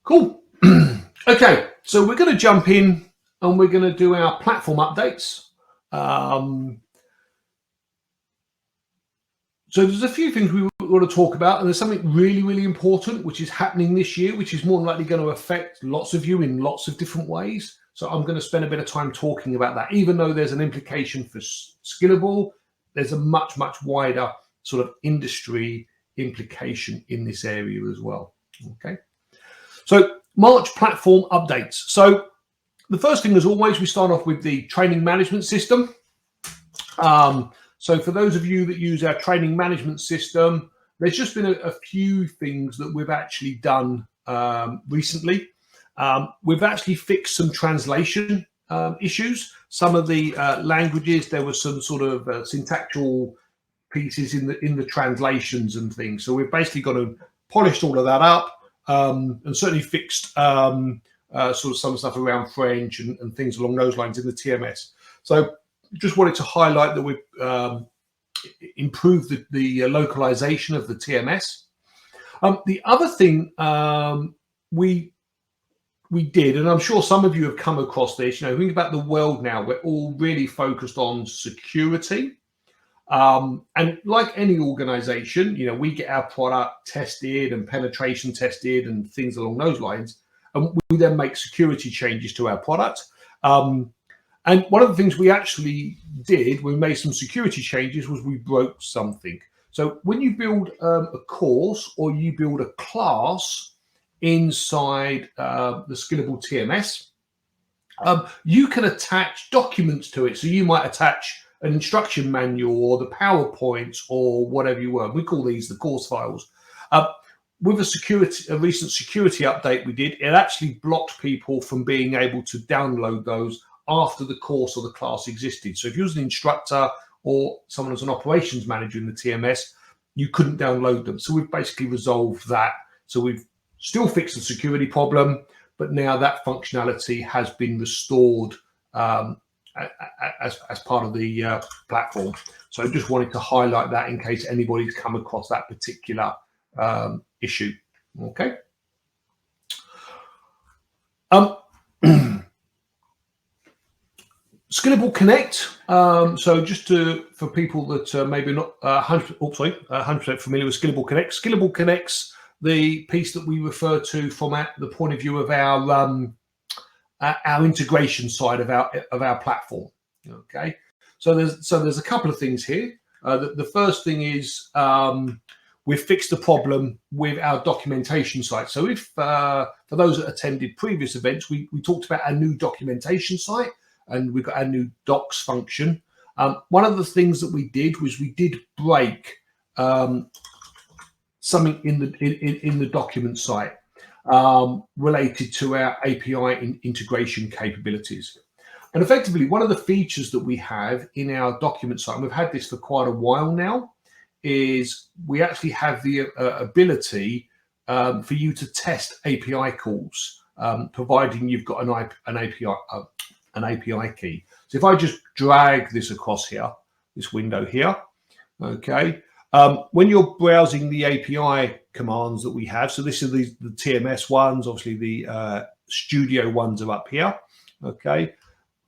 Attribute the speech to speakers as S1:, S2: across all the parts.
S1: Cool. Okay, so we're going to jump in and we're going to do our platform updates. So there's a few things we want to talk about, and there's something really, really important which is happening this year, which is more than likely going to affect lots of you in lots of different ways. So I'm going to spend a bit of time talking about that. Even though there's an implication for Skillable, there's a much, much wider sort of industry implication in this area as well. Okay. So March platform updates. So the first thing, as always, we start off with the training management system. So for those of you that use our training management system, there's just been a few things that we've actually done recently. We've actually fixed some translation issues. Some of the languages, there was some sort of syntactical pieces in the translations and things. So we've basically got to polish all of that up and certainly fixed sort of some stuff around French and things along those lines in the TMS. So just wanted to highlight that we've improved the localization of the TMS. The other thing we did, and I'm sure some of you have come across this, think about the world now, we're all really focused on security. And like any organization, we get our product tested and penetration tested and things along those lines, and we then make security changes to our product. And one of the things we actually did when we made some security changes was we broke something. So when you build a course or you build a class inside the Skillable TMS, you can attach documents to it. So you might attach an instruction manual or the PowerPoints or whatever you want. We call these the course files. With a recent security update we did, it actually blocked people from being able to download those after the course or the class existed. So if you was an instructor or someone as an operations manager in the TMS, you couldn't download them. So we've basically resolved that. So we've still fixed the security problem, but now that functionality has been restored as part of the platform. So I just wanted to highlight that in case anybody's come across that particular issue. Okay. Skillable Connect. So just for people that maybe not 100% familiar with Skillable Connect. Skillable Connect's the piece that we refer to from the point of view of our integration side of our platform. Okay. So there's a couple of things here. The first thing is we've fixed the problem with our documentation site. So if for those that attended previous events, we talked about our new documentation site. And we've got our new docs function. One of the things that we did was we did break something in the document site related to our API integration capabilities. And effectively, one of the features that we have in our document site, and we've had this for quite a while now, is we actually have the ability for you to test API calls, providing you've got an API key. So if I just drag this across here, this window here, okay, when you're browsing the API commands that we have, so this is the TMS ones, obviously the studio ones are up here, okay,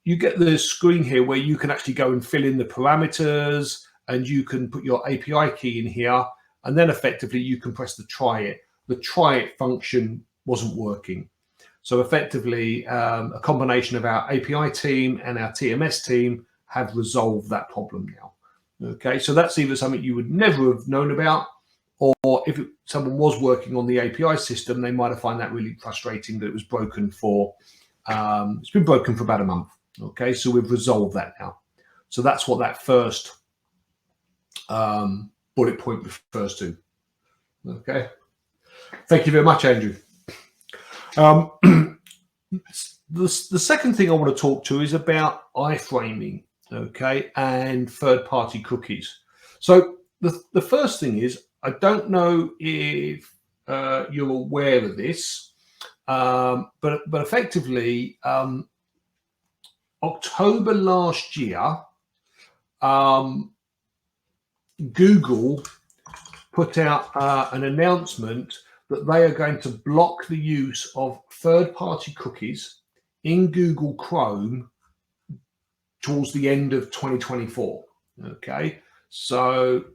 S1: you get the screen here where you can actually go and fill in the parameters and you can put your API key in here, and then effectively you can press the try it. The try it function wasn't working. So effectively, a combination of our API team and our TMS team have resolved that problem now. Okay, so that's either something you would never have known about, or if someone was working on the API system, they might have found that really frustrating that it was broken for, it's been broken for about a month. Okay, so we've resolved that now. So that's what that first bullet point refers to. Okay, thank you very much, Andrew. The second thing I want to talk to is about iframing, okay, and third-party cookies. So the first thing is, I don't know if you're aware of this, but effectively, October last year, Google put out an announcement that they are going to block the use of third-party cookies in Google Chrome towards the end of 2024. Okay, so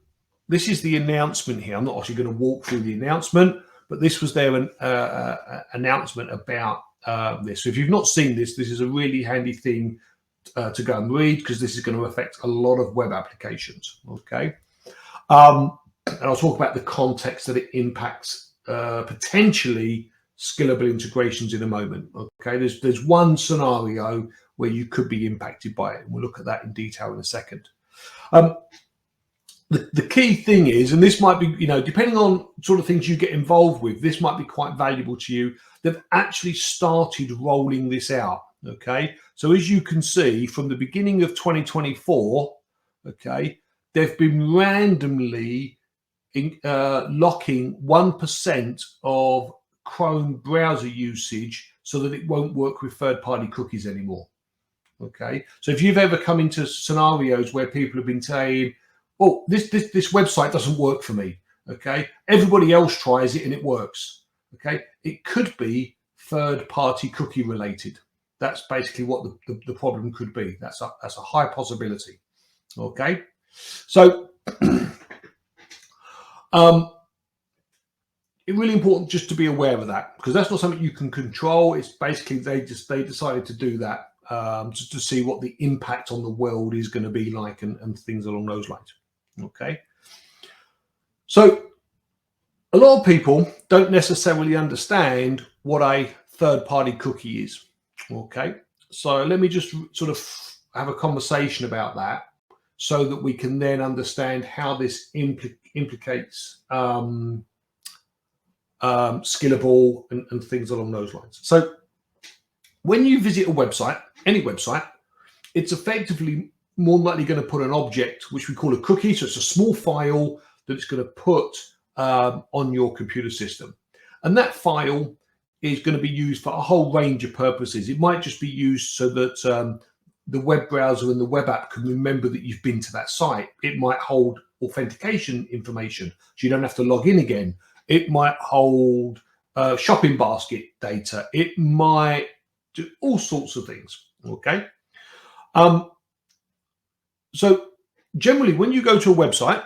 S1: this is the announcement here. I'm not actually going to walk through the announcement, but this was their announcement about this. So if you've not seen this, this is a really handy thing to go and read, because this is going to affect a lot of web applications. Okay, and I'll talk about the context that it impacts potentially Skillable integrations in a moment. Okay, there's one scenario where you could be impacted by it, and we'll look at that in detail in a second. The key thing is, and this might be, depending on sort of things you get involved with, this might be quite valuable to you. They've actually started rolling this out. Okay, so as you can see, from the beginning of 2024, okay, they've been randomly locking 1% of Chrome browser usage so that it won't work with third-party cookies anymore. Okay, so if you've ever come into scenarios where people have been saying, oh, this website doesn't work for me, okay, everybody else tries it and it works, okay, it could be third-party cookie related. That's basically what the problem could be. That's a high possibility. Okay, so it's really important just to be aware of that, because that's not something you can control. It's basically they decided to do that just to see what the impact on the world is going to be like, and things along those lines. Okay, so a lot of people don't necessarily understand what a third-party cookie is. Okay, so let me just sort of have a conversation about that, so that we can then understand how this implicates Skillable and things along those lines. So when you visit a website, any website, it's effectively more likely going to put an object, which we call a cookie. So it's a small file that it's going to put on your computer system. And that file is going to be used for a whole range of purposes. It might just be used so that the web browser and the web app can remember that you've been to that site. It might hold authentication information, so you don't have to log in again. It might hold shopping basket data. It might do all sorts of things. Okay. So generally, when you go to a website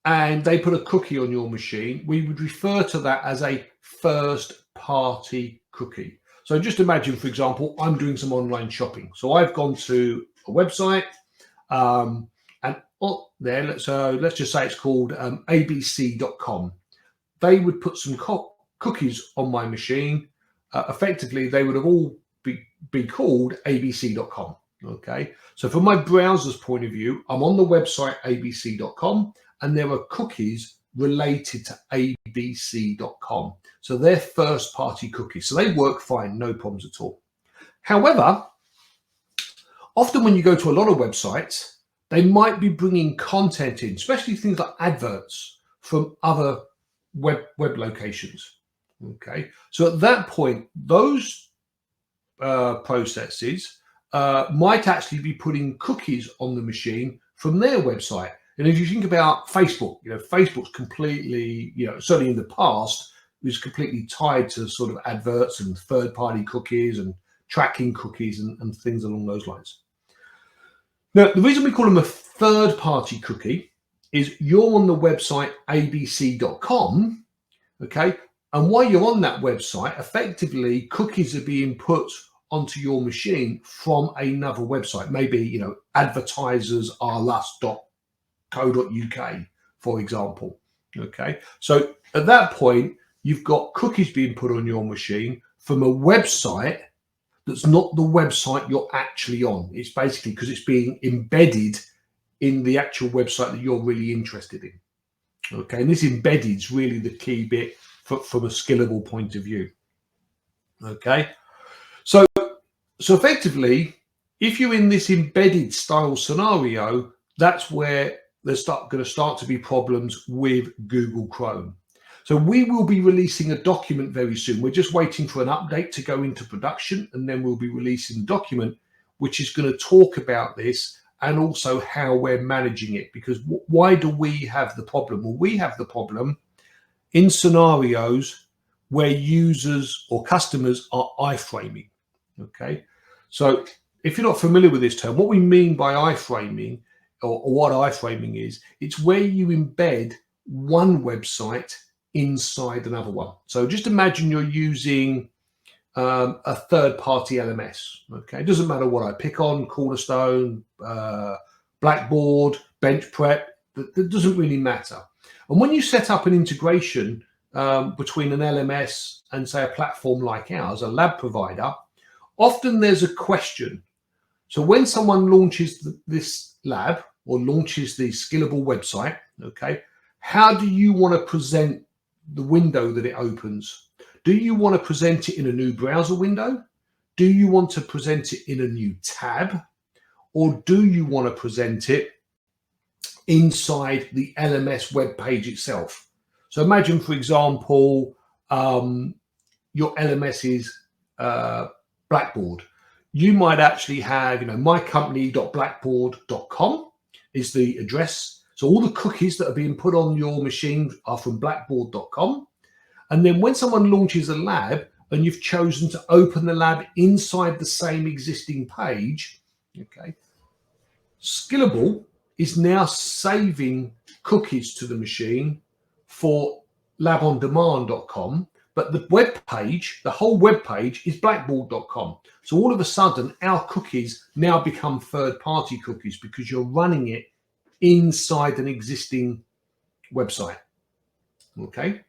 S1: and they put a cookie on your machine, we would refer to that as a first-party cookie. So just imagine, for example, I'm doing some online shopping. So I've gone to a website, and on there, let's just say it's called abc.com. They would put some cookies on my machine. Effectively, they would have all be called abc.com. Okay, so from my browser's point of view, I'm on the website abc.com, and there are cookies related to abc.com. So they're first-party cookies. So they work fine, no problems at all. However, often when you go to a lot of websites, they might be bringing content in, especially things like adverts from other web locations. Okay, so at that point, those processes might actually be putting cookies on the machine from their website. And if you think about Facebook, Facebook's completely, certainly in the past, was completely tied to sort of adverts and third-party cookies and tracking cookies and things along those lines. Now, the reason we call them a third-party cookie is you're on the website abc.com, okay? And while you're on that website, effectively, cookies are being put onto your machine from another website, maybe, advertisersrlus.co.uk, for example, okay? So at that point, you've got cookies being put on your machine from a website that's not the website you're actually on. It's basically because it's being embedded in the actual website that you're really interested in. Okay, and this embedded is really the key bit from a Skillable point of view. Okay, so effectively, if you're in this embedded style scenario, that's where there's going to start to be problems with Google Chrome. So we will be releasing a document very soon. We're just waiting for an update to go into production, and then we'll be releasing a document which is going to talk about this and also how we're managing it. Because why do we have the problem? Well, we have the problem in scenarios where users or customers are iframing. Okay, so if you're not familiar with this term, what we mean by iframing, or what iframing is, it's where you embed one website inside another one. So just imagine you're using a third-party LMS. Okay, it doesn't matter what I pick on, Cornerstone, Blackboard, Bench Prep, that doesn't really matter. And when you set up an integration between an LMS and, say, a platform like ours, a lab provider, often there's a question. So when someone launches this lab or launches the Skillable website, okay, how do you want to present the window that it opens? Do you want to present it in a new browser window? Do you want to present it in a new tab? Or do you want to present it inside the LMS web page itself? So imagine, for example, your LMS is Blackboard. You might actually have, mycompany.blackboard.com is the address. So all the cookies that are being put on your machine are from blackboard.com. And then when someone launches a lab and you've chosen to open the lab inside the same existing page, okay, Skillable is now saving cookies to the machine for labondemand.com, but the web page, the whole web page, is blackboard.com. So all of a sudden, our cookies now become third-party cookies because you're running it inside an existing website. Okay,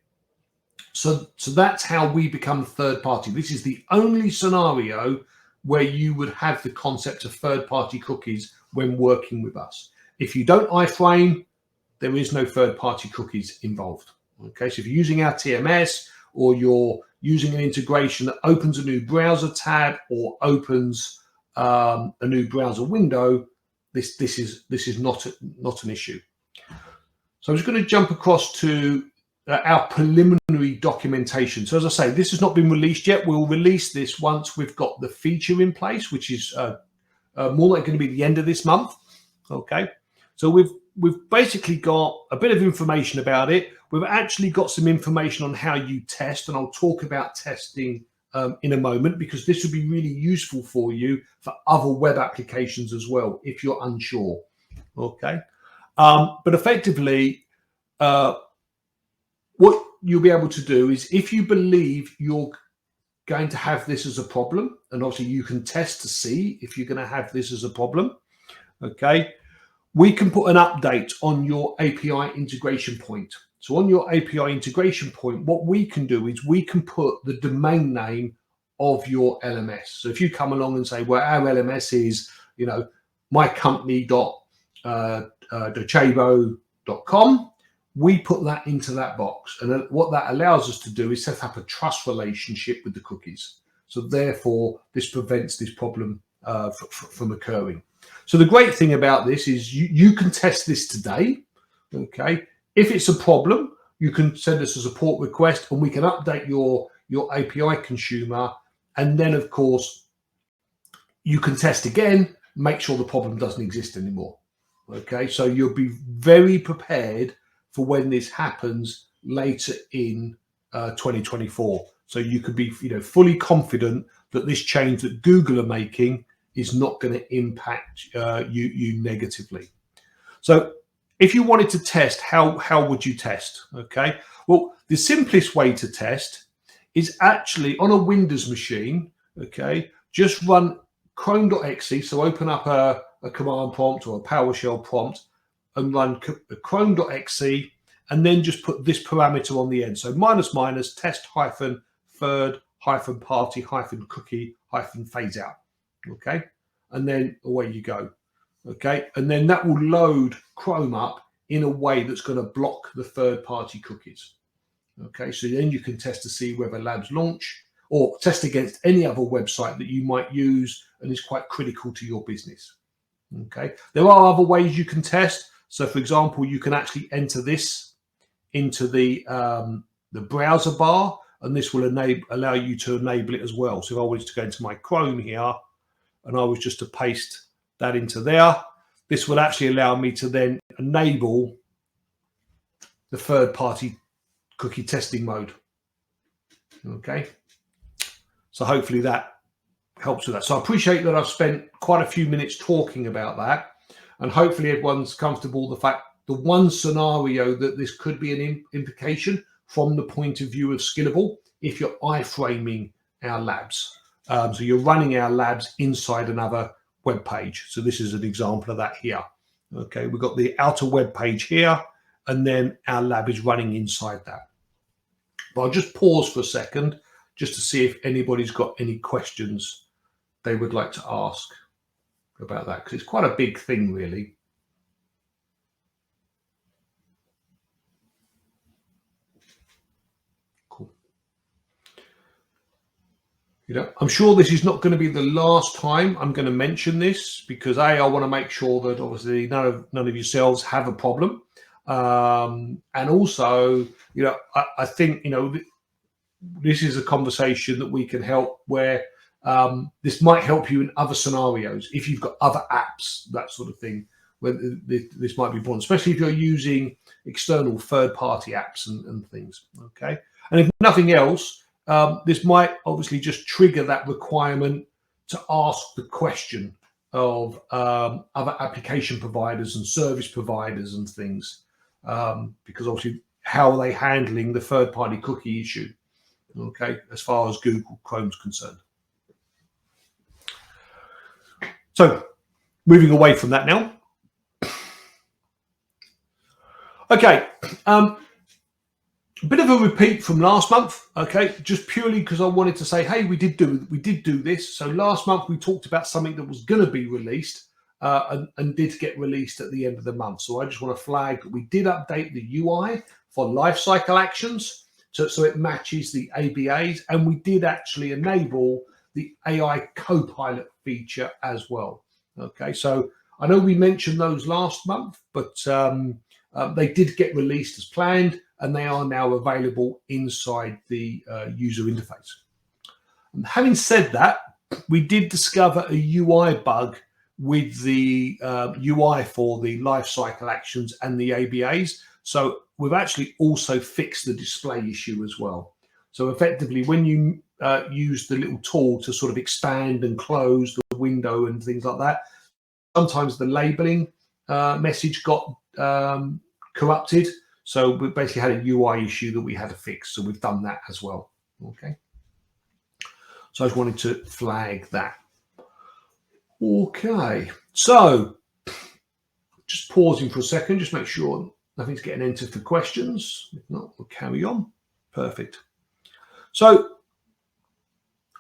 S1: so that's how we become third-party. This is the only scenario where you would have the concept of third-party cookies when working with us. If you don't iframe, there is no third-party cookies involved. Okay, so if you're using our TMS or you're using an integration that opens a new browser tab or opens a new browser window, this is not an issue. So I'm just going to jump across to our preliminary documentation. So as I say, this has not been released yet. We'll release this once we've got the feature in place, which is more like going to be the end of this month. Okay, so we've basically got a bit of information about it. We've actually got some information on how you test, and I'll talk about testing in a moment, because this would be really useful for you for other web applications as well if you're unsure. Okay, but effectively, what you'll be able to do is, if you believe you're going to have this as a problem, and obviously you can test to see if you're going to have this as a problem, okay, we can put an update on your API integration point. So on your API integration point, what we can do is we can put the domain name of your LMS. So if you come along and say, well, our LMS is, mycompany.docebo.com, we put that into that box. And what that allows us to do is set up a trust relationship with the cookies. So therefore, this prevents this problem from occurring. So the great thing about this is you can test this today. Okay, if it's a problem, you can send us a support request and we can update your API consumer. And then, of course, you can test again, make sure the problem doesn't exist anymore. Okay, so you'll be very prepared for when this happens later in 2024. So you could be fully confident that this change that Google are making is not going to impact you negatively. So if you wanted to test, how would you test? Okay, well, the simplest way to test is actually on a Windows machine. Okay, just run chrome.exe. So open up a command prompt or a PowerShell prompt and run chrome.exe, and then just put this parameter on the end. So -- test -third -party -cookie -phase out. Okay, and then away you go. Okay, and then that will load Chrome up in a way that's going to block the third-party cookies. Okay, so then you can test to see whether labs launch, or test against any other website that you might use and is quite critical to your business. Okay, there are other ways you can test. So for example, you can actually enter this into the browser bar, and this will allow you to enable it as well. So if I was to go into my Chrome here and I was just to paste that into there, this will actually allow me to then enable the third-party cookie testing mode. Okay, so hopefully that helps with that. So I appreciate that I've spent quite a few minutes talking about that, and hopefully everyone's comfortable with the fact the one scenario that this could be an implication from the point of view of Skillable, if you're iframing our labs. So you're running our labs inside another web page. So this is an example of that here. Okay, we've got the outer web page here, and then our lab is running inside that. But I'll just pause for a second just to see if anybody's got any questions they would like to ask about that, because it's quite a big thing, really. Cool. You know, I'm sure this is not going to be the last time I'm going to mention this, because I want to make sure that obviously none of yourselves have a problem, and also, you know, I think, you know, this is a conversation that we can help where this might help you in other scenarios. If you've got other apps, that sort of thing, where this might be important, especially if you're using external third-party apps and things. Okay, and if nothing else, this might obviously just trigger that requirement to ask the question of other application providers and service providers and things, because obviously how are they handling the third-party cookie issue? Okay, as far as Google Chrome's concerned. So moving away from that now. Okay, a bit of a repeat from last month. Okay, just purely because I wanted to say, hey, we did do this. So last month we talked about something that was going to be released and did get released at the end of the month. So I just want to flag that we did update the UI for lifecycle actions, so it matches the ABAs, and we did actually enable the AI Copilot feature as well. Okay, so I know we mentioned those last month, but they did get released as planned, and they are now available inside the user interface. And having said that, we did discover a UI bug with the UI for the lifecycle actions and the ABAs. So we've actually also fixed the display issue as well. So effectively, when you use the little tool to sort of expand and close the window and things like that, sometimes the labeling message got corrupted. So we basically had a UI issue that we had to fix. So we've done that as well. Okay. So I just wanted to flag that. Okay. So just pausing for a second, just make sure nothing's getting entered for questions. If not, we'll carry on. Perfect. So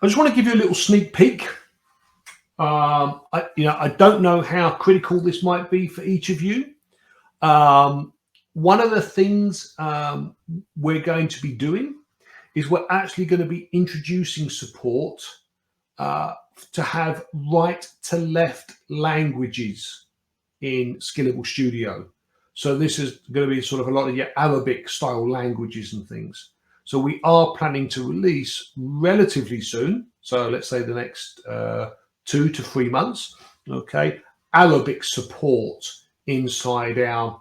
S1: I just want to give you a little sneak peek. I don't know how critical this might be for each of you. One of the things we're going to be doing is we're actually going to be introducing support to have right to left languages in Skillable Studio. So this is going to be sort of a lot of your Arabic style languages and things. So we are planning to release relatively soon. So let's say the next 2 to 3 months, okay, Arabic support inside our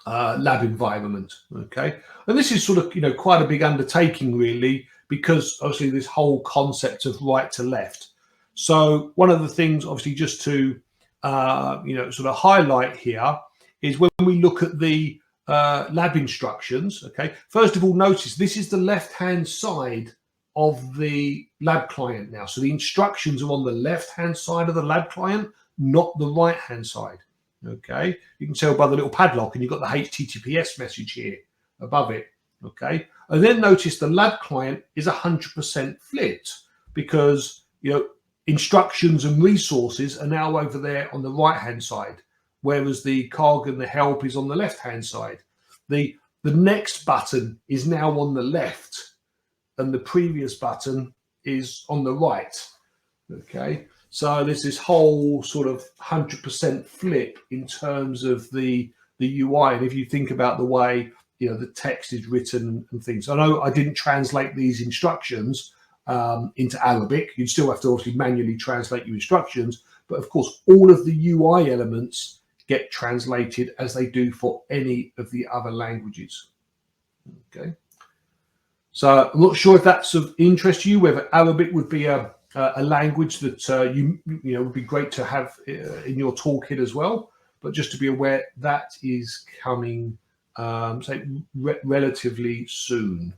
S1: lab environment, okay. And this is sort of, you know, quite a big undertaking really, because obviously this whole concept of right to left. So one of the things, obviously, just to sort of highlight here is when we look at the lab instructions. Okay, first of all, notice this is the left-hand side of the lab client now. So the instructions are on the left-hand side of the lab client, not the right-hand side. Okay, you can tell by the little padlock, and you've got the HTTPS message here above it. Okay, and then notice the lab client is 100% flipped, because, you know, instructions and resources are now over there on the right-hand side, whereas the cog and the help is on the left-hand side. The next button is now on the left, and the previous button is on the right. Okay, so there's this whole sort of 100% flip in terms of the UI. And if you think about the way, you know, the text is written and things, I know I didn't translate these instructions into Arabic. You'd still have to obviously manually translate your instructions, but of course all of the UI elements get translated as they do for any of the other languages. Okay, So I'm not sure if that's of interest to you, whether Arabic would be a language that you know would be great to have in your toolkit as well. But just to be aware, that is coming, say, relatively soon.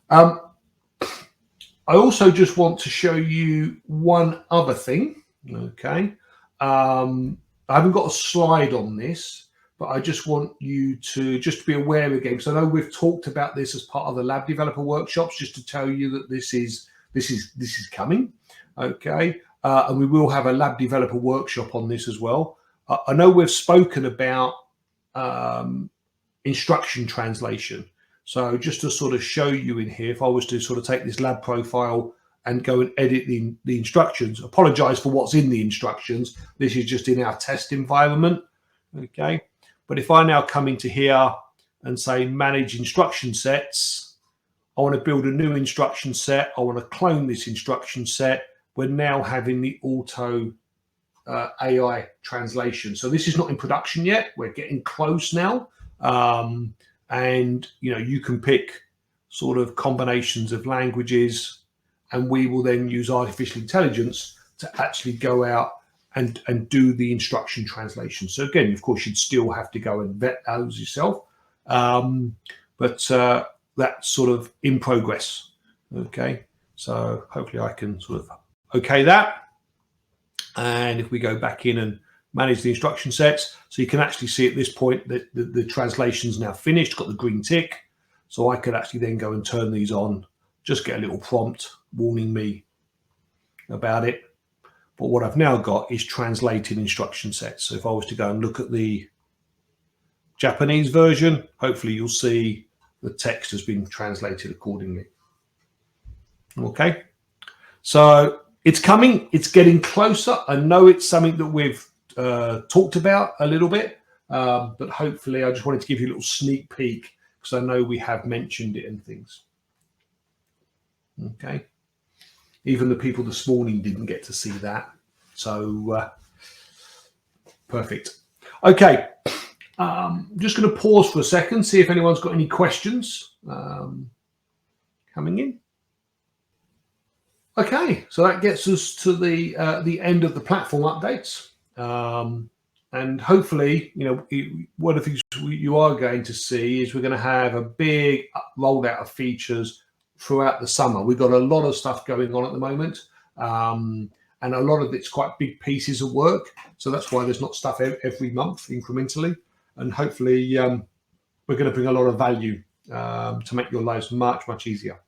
S1: I also just want to show you one other thing. Okay, I haven't got a slide on this, but I just want you to just be aware again, because I know we've talked about this as part of the lab developer workshops, just to tell you that this is coming. Okay, and we will have a lab developer workshop on this as well. I know we've spoken about instruction translation. So just to sort of show you in here, if I was to sort of take this lab profile and go and edit the instructions, apologize for what's in the instructions. This is just in our test environment. Okay. But if I now come into here and say manage instruction sets, I want to build a new instruction set. I want to clone this instruction set. We're now having the auto AI translation. So this is not in production yet. We're getting close now. And you know, you can pick sort of combinations of languages, and we will then use artificial intelligence to actually go out and do the instruction translation. So again, of course, you'd still have to go and vet those yourself, but that's sort of in progress. Okay, so hopefully I can sort of okay that. And if we go back in and manage the instruction sets, so you can actually see at this point that the translation's now finished, got the green tick. So I could actually then go and turn these on, just get a little prompt warning me about it. But what I've now got is translated instruction sets. So if I was to go and look at the Japanese version, hopefully you'll see the text has been translated accordingly. Okay, so it's coming, it's getting closer. I know it's something that we've talked about a little bit, but hopefully I just wanted to give you a little sneak peek, because I know we have mentioned it and things. Okay, even the people this morning didn't get to see that, so perfect. Okay, just going to pause for a second, see if anyone's got any questions coming in. Okay, so that gets us to the end of the platform updates. And hopefully, you know, one of the things you are going to see is we're going to have a big rollout of features throughout the summer. We've got a lot of stuff going on at the moment, and a lot of it's quite big pieces of work. So that's why there's not stuff every month incrementally. And hopefully, we're going to bring a lot of value to make your lives much, much easier.